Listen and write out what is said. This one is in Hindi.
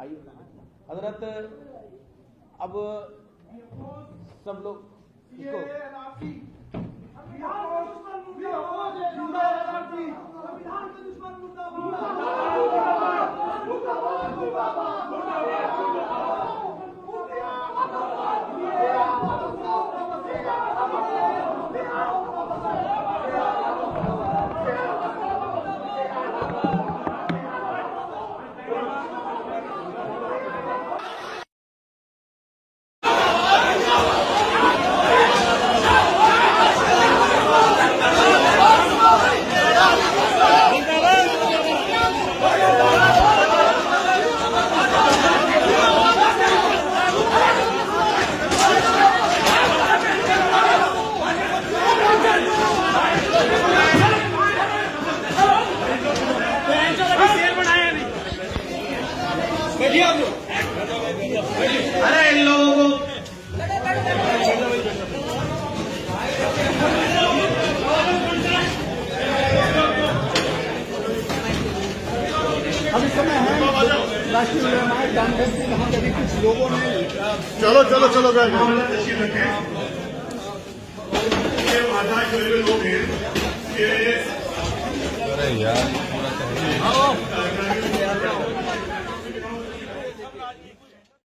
हजरत अब सब लोग इसको अरे इन लोगों को अभी समय है राष्ट्रीय उलमाए कांग्रेस के यहाँ कभी कुछ लोगों ने चलो चलो चलो गए लोग हैं अरे यार